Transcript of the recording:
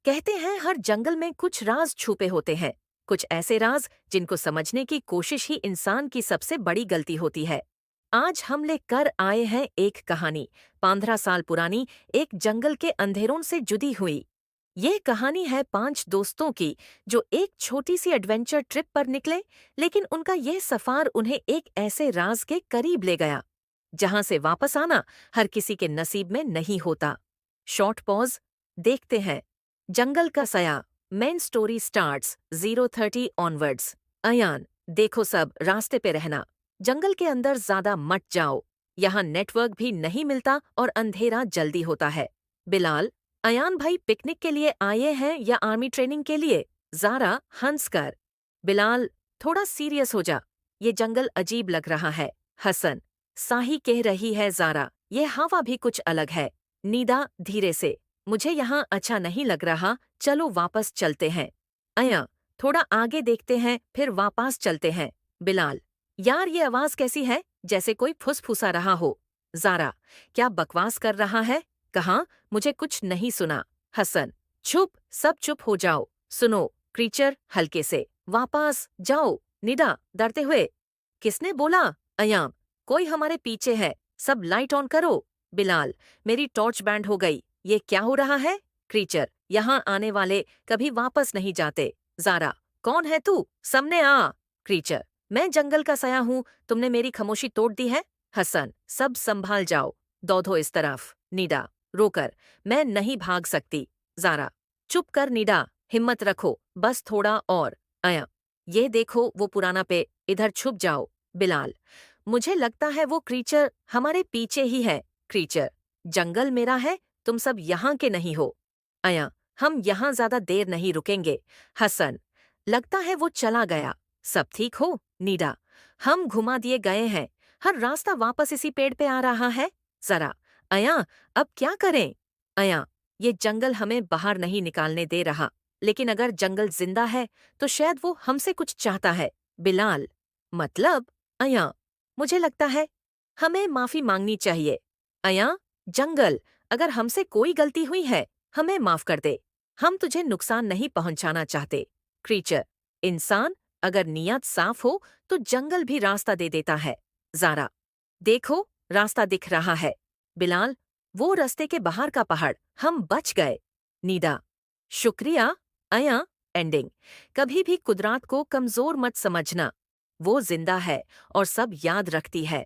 कहते हैं हर जंगल में कुछ राज छुपे होते हैं। कुछ ऐसे राज जिनको समझने की कोशिश ही इंसान की सबसे बड़ी गलती होती है। आज हम लेकर आए हैं एक कहानी, 15 साल पुरानी, एक जंगल के अंधेरों से जुड़ी हुई। ये कहानी है 5 दोस्तों की, जो एक छोटी सी एडवेंचर ट्रिप पर निकले, लेकिन उनका यह सफर उन्हें एक ऐसे राज के करीब ले गया जहां से वापस आना हर किसी के नसीब में नहीं होता। शॉर्ट पॉज, देखते हैं। जंगल का सया। Main story starts 0:30 onwards. Ayaan, देखो सब रास्ते पे रहना। जंगल के अंदर ज्यादा मत जाओ। यहाँ नेटवर्क भी नहीं मिलता और अंधेरा जल्दी होता है। बिलाल, अयान भाई पिकनिक के लिए आए हैं या आर्मी ट्रेनिंग के लिए? जारा हंस कर। बिलाल, थोड़ा सीरियस हो जा, ये जंगल अजीब लग रहा है। हसन, साही कह रही है जारा, ये हवा भी कुछ अलग है। नीदा धीरे से, मुझे यहाँ अच्छा नहीं लग रहा, चलो वापस चलते हैं। अया, थोड़ा आगे देखते हैं फिर वापस चलते हैं। बिलाल, यार ये आवाज कैसी है, जैसे कोई फुसफुसा रहा हो। जारा, क्या बकवास कर रहा है? कहाँ, मुझे कुछ नहीं सुना। हसन, चुप, सब चुप हो जाओ। सुनो, क्रीचर हल्के से, वापस जाओ। निडा डरते हुए, किसने बोला? अयाम, कोई हमारे पीछे है, सब लाइट ऑन करो। बिलाल, मेरी टॉर्च बैंड हो गई, ये क्या हो रहा है? क्रीचर, यहाँ आने वाले कभी वापस नहीं जाते। जारा, कौन है तू, सामने आ। क्रीचर, मैं जंगल का सया हूँ, तुमने मेरी खामोशी तोड़ दी है। हसन, सब संभाल जाओ, दौड़ो इस तरफ। नीडा, रोकर, मैं नहीं भाग सकती। जारा, चुप कर नीडा, हिम्मत रखो, बस थोड़ा और। अया, ये देखो वो पुराना पे, इधर छुप जाओ। बिलाल, मुझे लगता है वो क्रीचर हमारे पीछे ही है। क्रीचर, जंगल मेरा है, तुम सब यहाँ के नहीं हो। अया, हम यहाँ ज्यादा देर नहीं रुकेंगे। हसन, लगता है वो चला गया। सब ठीक हो? नीडा, हम घुमा दिए गए हैं, हर रास्ता वापस इसी पेड़ पे आ रहा है। जरा, अया, अब क्या करें? अया, ये जंगल हमें बाहर नहीं निकालने दे रहा, लेकिन अगर जंगल जिंदा है तो शायद वो हमसे कुछ चाहता है। बिलाल, मतलब? अया, मुझे लगता है हमें माफी मांगनी चाहिए। अया, जंगल, अगर हमसे कोई गलती हुई है, हमें माफ कर दे, हम तुझे नुकसान नहीं पहुंचाना चाहते। क्रीचर, इंसान, अगर नियत साफ हो तो जंगल भी रास्ता दे देता है। जारा, देखो रास्ता दिख रहा है। बिलाल, वो रास्ते के बाहर का पहाड़, हम बच गए। नीदा, शुक्रिया। अया, एंडिंग। कभी भी कुदरत को कमजोर मत समझना, वो जिंदा है और सब याद रखती है।